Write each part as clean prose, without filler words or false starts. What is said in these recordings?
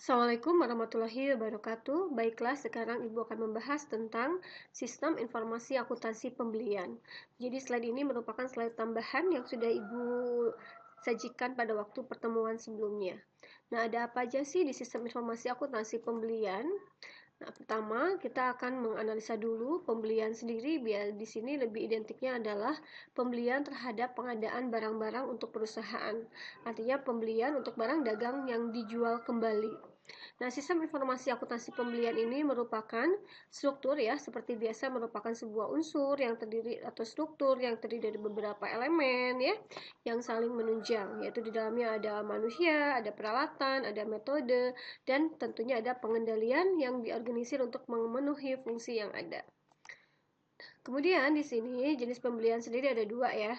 Assalamualaikum warahmatullahi wabarakatuh. Baiklah, sekarang Ibu akan membahas tentang sistem informasi akuntansi pembelian. Jadi slide ini merupakan slide tambahan yang sudah Ibu sajikan pada waktu pertemuan sebelumnya. Nah, ada apa aja sih di sistem informasi akuntansi pembelian? Nah, pertama kita akan menganalisa dulu pembelian sendiri, biar di sini lebih identiknya adalah pembelian terhadap pengadaan barang-barang untuk perusahaan. Artinya pembelian untuk barang dagang yang dijual kembali. Nah, sistem informasi akuntansi pembelian ini merupakan struktur ya, seperti biasa merupakan sebuah unsur yang terdiri atau struktur yang terdiri dari beberapa elemen ya, yang saling menunjang, yaitu di dalamnya ada manusia, ada peralatan, ada metode, dan tentunya ada pengendalian yang diorganisir untuk memenuhi fungsi yang ada. Kemudian di sini jenis pembelian sendiri ada dua ya.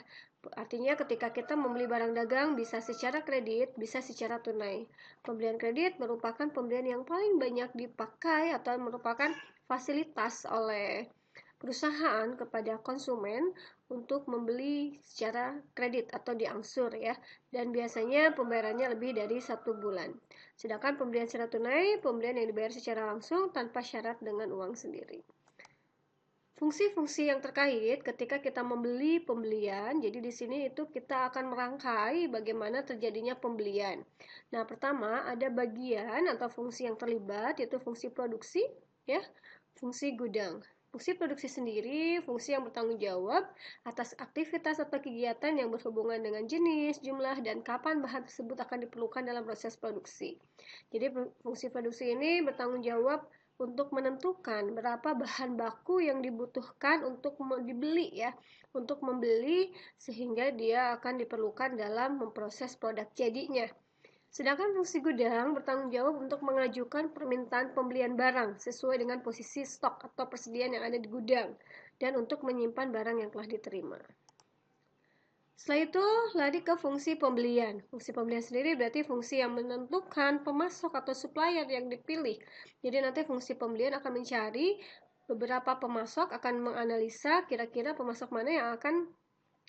Artinya ketika kita membeli barang dagang bisa secara kredit, bisa secara tunai. Pembelian kredit merupakan pembelian yang paling banyak dipakai atau merupakan fasilitas oleh perusahaan kepada konsumen untuk membeli secara kredit atau diangsur ya. Dan biasanya pembayarannya lebih dari 1 bulan. Sedangkan pembelian secara tunai, pembelian yang dibayar secara langsung tanpa syarat dengan uang sendiri. Fungsi-fungsi yang terkait ketika kita membeli pembelian, jadi di sini itu kita akan merangkai bagaimana terjadinya pembelian. Nah, pertama ada bagian atau fungsi yang terlibat, yaitu fungsi produksi, ya, fungsi gudang. Fungsi produksi sendiri, fungsi yang bertanggung jawab atas aktivitas atau kegiatan yang berhubungan dengan jenis, jumlah, dan kapan bahan tersebut akan diperlukan dalam proses produksi. Jadi fungsi produksi ini bertanggung jawab untuk menentukan berapa bahan baku yang dibutuhkan untuk dibeli ya, untuk membeli sehingga dia akan diperlukan dalam memproses produk jadinya. Sedangkan fungsi gudang bertanggung jawab untuk mengajukan permintaan pembelian barang sesuai dengan posisi stok atau persediaan yang ada di gudang dan untuk menyimpan barang yang telah diterima. Setelah itu, lari ke fungsi pembelian. Fungsi pembelian sendiri berarti fungsi yang menentukan pemasok atau supplier yang dipilih. Jadi nanti fungsi pembelian akan mencari beberapa pemasok, akan menganalisa kira-kira pemasok mana yang akan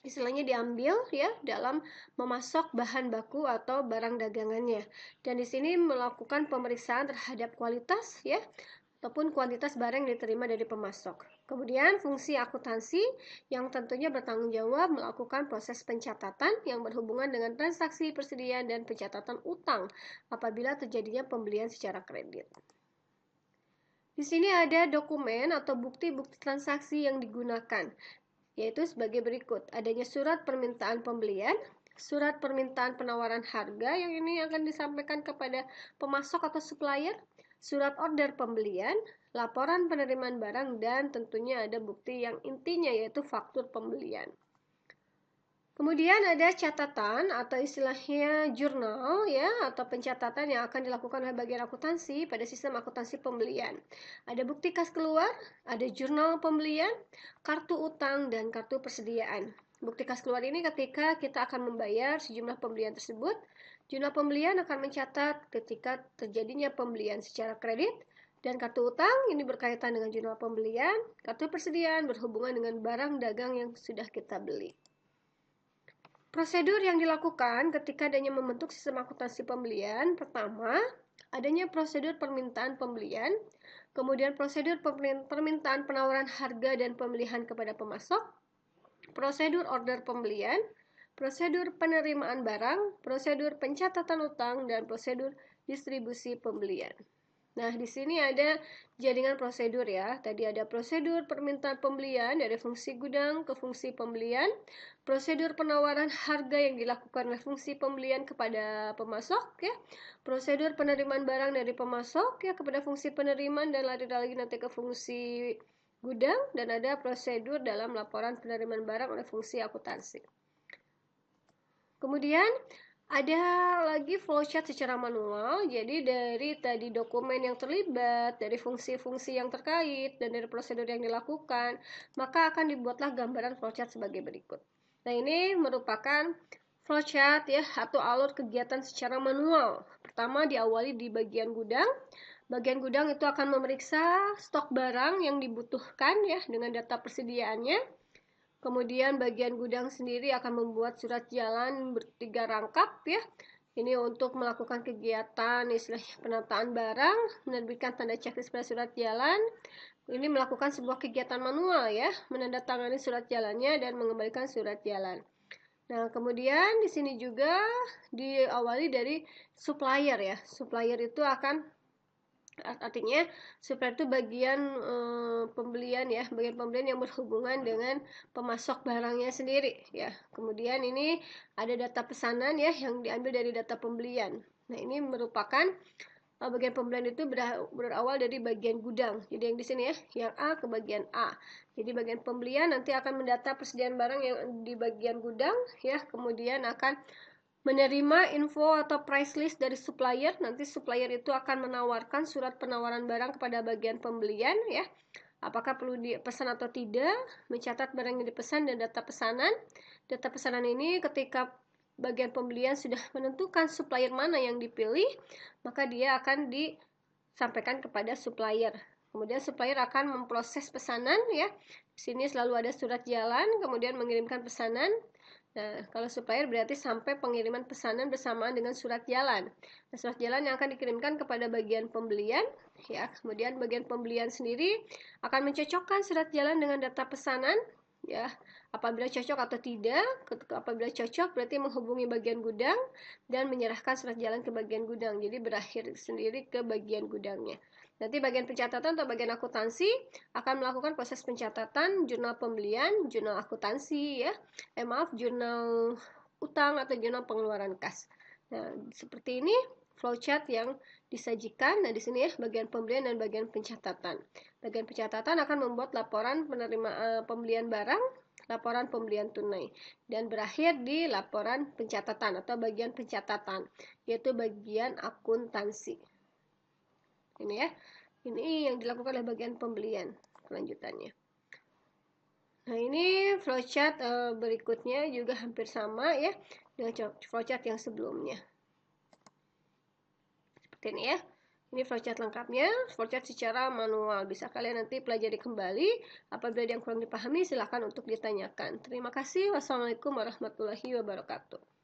istilahnya diambil ya dalam memasok bahan baku atau barang dagangannya. Dan di sini melakukan pemeriksaan terhadap kualitas ya ataupun kuantitas barang yang diterima dari pemasok. Kemudian fungsi akuntansi yang tentunya bertanggung jawab melakukan proses pencatatan yang berhubungan dengan transaksi persediaan dan pencatatan utang apabila terjadinya pembelian secara kredit. Di sini ada dokumen atau bukti-bukti transaksi yang digunakan, yaitu sebagai berikut. Adanya surat permintaan pembelian, surat permintaan penawaran harga yang ini akan disampaikan kepada pemasok atau supplier, surat order pembelian, laporan penerimaan barang, dan tentunya ada bukti yang intinya yaitu faktur pembelian. Kemudian ada catatan atau istilahnya jurnal ya, atau pencatatan yang akan dilakukan oleh bagian akuntansi pada sistem akuntansi pembelian. Ada bukti kas keluar, ada jurnal pembelian, kartu utang, dan kartu persediaan. Bukti kas keluar ini ketika kita akan membayar sejumlah pembelian tersebut. Jurnal pembelian akan mencatat ketika terjadinya pembelian secara kredit, dan kartu utang ini berkaitan dengan jurnal pembelian. Kartu persediaan berhubungan dengan barang dagang yang sudah kita beli. Prosedur yang dilakukan ketika adanya membentuk sistem akuntansi pembelian, pertama, adanya prosedur permintaan pembelian, kemudian prosedur permintaan penawaran harga dan pemilihan kepada pemasok, prosedur order pembelian, prosedur penerimaan barang, prosedur pencatatan utang, dan prosedur distribusi pembelian. Nah, di sini ada jaringan prosedur ya. Tadi ada prosedur permintaan pembelian dari fungsi gudang ke fungsi pembelian, prosedur penawaran harga yang dilakukan oleh fungsi pembelian kepada pemasok ya, prosedur penerimaan barang dari pemasok ya kepada fungsi penerimaan dan lari lagi nanti ke fungsi gudang, dan ada prosedur dalam laporan penerimaan barang oleh fungsi akuntansi. Kemudian ada lagi flowchart secara manual. Jadi dari tadi dokumen yang terlibat, dari fungsi-fungsi yang terkait, dan dari prosedur yang dilakukan, maka akan dibuatlah gambaran flowchart sebagai berikut. Nah, ini merupakan flowchart ya atau alur kegiatan secara manual. Pertama diawali di bagian gudang. Bagian gudang itu akan memeriksa stok barang yang dibutuhkan ya dengan data persediaannya. Kemudian bagian gudang sendiri akan membuat surat jalan bertiga rangkap ya, Ini untuk melakukan kegiatan istilahnya penataan barang, menerbitkan tanda checklist pada surat jalan. Ini melakukan sebuah kegiatan manual ya, menandatangani surat jalannya dan mengembalikan surat jalan. Nah, kemudian di sini juga diawali dari supplier ya. Supplier itu artinya supplier itu bagian pembelian ya, bagian pembelian yang berhubungan dengan pemasok barangnya sendiri ya. Kemudian ini ada data pesanan ya yang diambil dari data pembelian. Nah, ini merupakan bagian pembelian itu berawal dari bagian gudang. Jadi yang di sini ya, yang A ke bagian A. Jadi bagian pembelian nanti akan mendata persediaan barang yang di bagian gudang ya, kemudian akan menerima info atau price list dari supplier. Nanti supplier itu akan menawarkan surat penawaran barang kepada bagian pembelian ya. Apakah perlu dipesan atau tidak, mencatat barang yang dipesan dan data pesanan. Data pesanan ini ketika bagian pembelian sudah menentukan supplier mana yang dipilih, maka dia akan disampaikan kepada supplier. Kemudian supplier akan memproses pesanan ya. Di sini selalu ada surat jalan, kemudian mengirimkan pesanan. Nah, kalau supplier berarti sampai pengiriman pesanan bersamaan dengan surat jalan. Nah, surat jalan yang akan dikirimkan kepada bagian pembelian, ya. Kemudian bagian pembelian sendiri akan mencocokkan surat jalan dengan data pesanan, ya. Apabila cocok atau tidak, apabila cocok berarti menghubungi bagian gudang dan menyerahkan surat jalan ke bagian gudang. Jadi berakhir sendiri ke bagian gudangnya. Nanti bagian pencatatan atau bagian akuntansi akan melakukan proses pencatatan jurnal pembelian, jurnal akuntansi ya. Jurnal utang atau jurnal pengeluaran kas. Nah, seperti ini flowchart yang disajikan. Nah, di sini ya bagian pembelian dan bagian pencatatan. Bagian pencatatan akan membuat laporan pembelian barang, laporan pembelian tunai, dan berakhir di laporan pencatatan atau bagian pencatatan, yaitu bagian akuntansi. Ini ya, ini yang dilakukan oleh bagian pembelian kelanjutannya. Nah, ini flowchart berikutnya juga hampir sama ya dengan flowchart yang sebelumnya. Seperti ini ya. Ini flowchart lengkapnya, flowchart secara manual. Bisa kalian nanti pelajari kembali. Apabila ada yang kurang dipahami, silahkan untuk ditanyakan. Terima kasih. Wassalamualaikum warahmatullahi wabarakatuh.